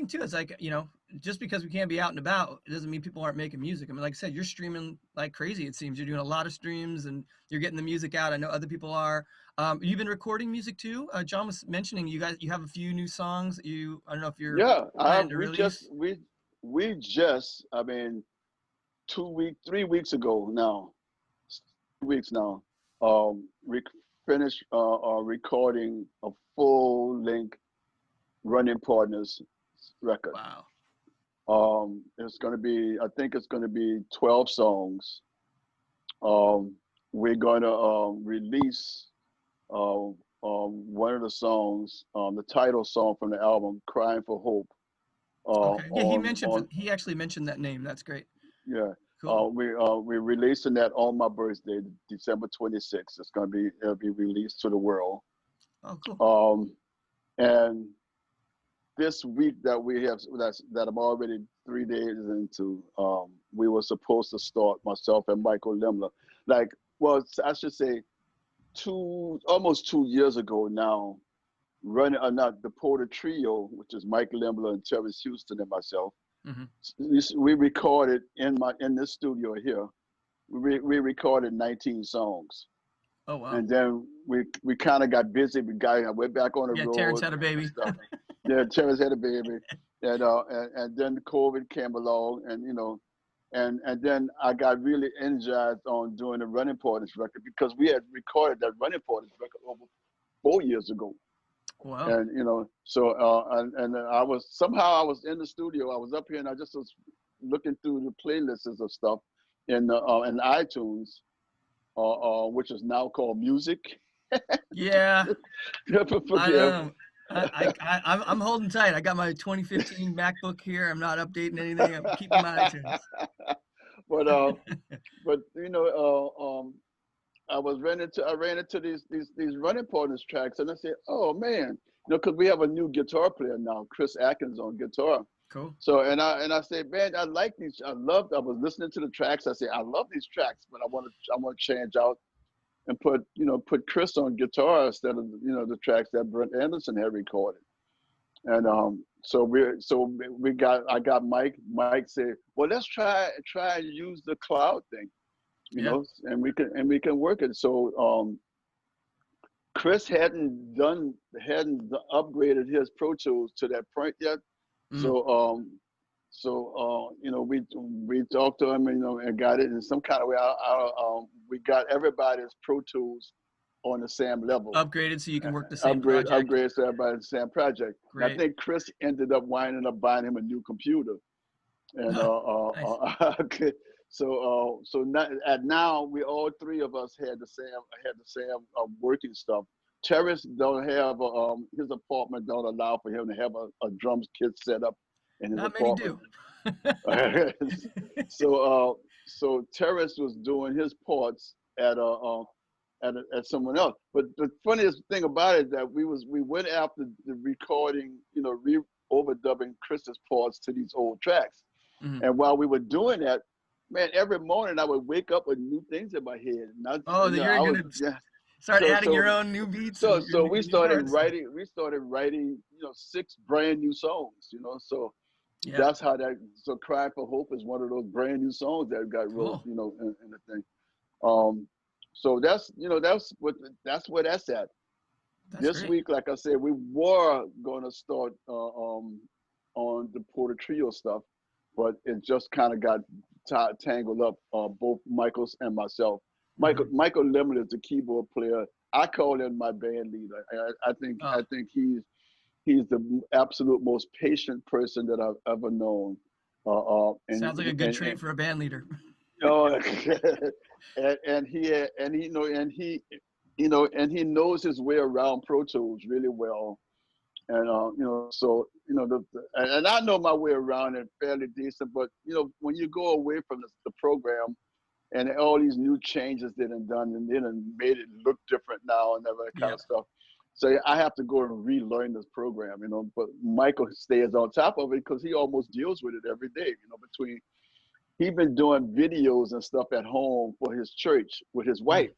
thing too. It's like, you know, just because we can't be out and about, it doesn't mean people aren't making music. I mean, like I said, you're streaming like crazy. It seems you're doing a lot of streams and you're getting the music out. I know other people are. You've been recording music too. John was mentioning you have a few new songs that I don't know if you're Yeah, planning to we release. just, I mean, 3 weeks ago now, 2 weeks now, we finished recording a full length Running Partners record. Wow. It's going to be, I think it's going to be 12 songs. Um, we're going to release one of the songs, the title song from the album, "Crying for Hope." Okay. Yeah, On he actually mentioned that name. That's great. Yeah, Cool. we're releasing that on my birthday, December 26th. It'll be released to the world. Oh, cool. And this week that we have, that I'm already 3 days into, we were supposed to start, myself and Michael Limler, like, well, I should say almost 2 years ago now, running, not the Porter Trio, which is Mike Limler and Terrence Houston and myself. Hmm. We recorded in this studio here. We recorded 19 songs, Oh, wow. and then we kind of got busy. We're back on the Yeah, Terrence road had a and baby. stuff. Yeah, Terrence had a baby, and then COVID came along, and and then I got really energized on doing the Running Pardners record, because we had recorded that Running Pardners record over 4 years ago. Wow. And so I was in the studio. I was up here and I just was looking through the playlists of stuff in iTunes, which is now called Music. Yeah, I Forgive. know. I'm holding tight. I got my 2015 MacBook here. I'm not updating anything. I'm keeping my iTunes. but but I ran into these Running Partners tracks, and I said, oh man, because we have a new guitar player now, Chris Atkins on guitar. Cool. So and I said, man, I like these. I was listening to the tracks. I said, I love these tracks, but I want to change out and put Chris on guitar instead of the tracks that Brent Anderson had recorded. And I got Mike. Mike said, well, let's try and use the cloud thing, Yeah. and we can work it. So Chris hadn't upgraded his Pro Tools to that point yet. Mm. So we talked to him, and got it in some kind of way. We got everybody's Pro Tools on the same level. Upgraded so you can work the same project. Upgrade so everybody in the same project. Great. I think Chris ended up winding up buying him a new computer. And Nice. so now we all three of us had the same working stuff. Terrence don't have his apartment don't allow for him to have a drums kit set up in his Not many apartment. do. So Terrence was doing his parts at someone else. But the funniest thing about it is that we went after the recording, overdubbing Chris's parts to these old tracks. Mhm. And while we were doing that, man, every morning I would wake up with new things in my head. You're gonna start adding your own new beats. So and your we new started parts. writing. 6 brand new songs. So Yeah. that's how that. So "Cry for Hope" is one of those brand new songs that got wrote. Cool. In the thing. So that's where that's at. That's This great. week, like I said, we were going to start on the Porter Trio stuff, but it just kind of got tangled up, both Michael's and myself. Mhm. Michael Lemon is the keyboard player. I call him my band leader. I think he's the absolute most patient person that I've ever known. Sounds like a good trait for a band leader. Oh, and he knows his way around Pro Tools really well. And and I know my way around it fairly decent, but when you go away from the program and all these new changes they done and they done made it look different now and that kind Yeah. of stuff. So I have to go and relearn this program, but Michael stays on top of it because he almost deals with it every day, he's been doing videos and stuff at home for his church with his wife.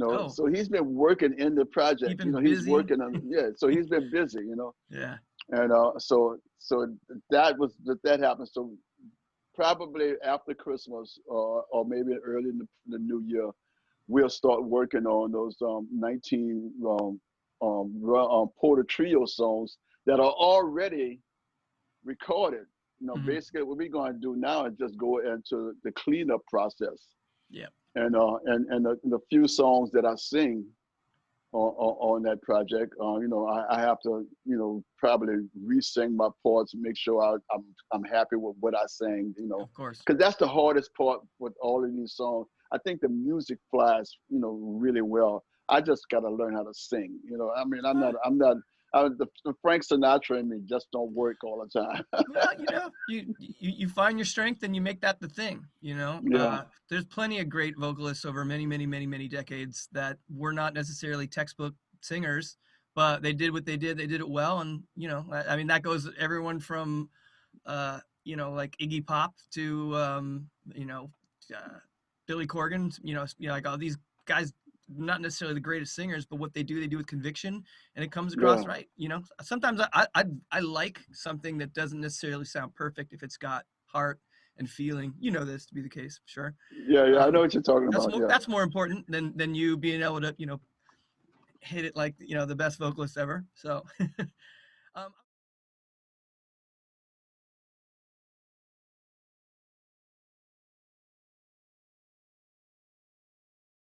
Oh. So he's been working in the project. Keeping He's busy. working on so he's been busy. Yeah. And so that happened. So probably after Christmas, or maybe early in the new year, we'll start working on those 19 Porter Trio songs that are already recorded. Hmm. Basically, what we're going to do now is just go into the cleanup process, Yeah. and the few songs that I sing on that project. I have to, probably re-sing my parts, make sure I'm happy with what I sang, Of course. because that's the hardest part with all of these songs. I think the music flies, really well. I just got to learn how to sing. I mean, the Frank Sinatra in me just don't work all the time. Well, you find your strength and you make that the thing, you know. Yeah, There's plenty of great vocalists over many, many, many, many decades that were not necessarily textbook singers, but they did what they did. They did it well, and I mean, that goes everyone from, like Iggy Pop to, uh, Billy Corgan. Like all these guys, not necessarily the greatest singers, but what they do with conviction, and it comes across yeah, right. Sometimes I like something that doesn't necessarily sound perfect if it's got heart and feeling. You know this to be the case, sure. yeah, yeah. I know Um, what you're talking that's about. more Yeah. that's more important than you being able to hit it like the best vocalist ever. So, um,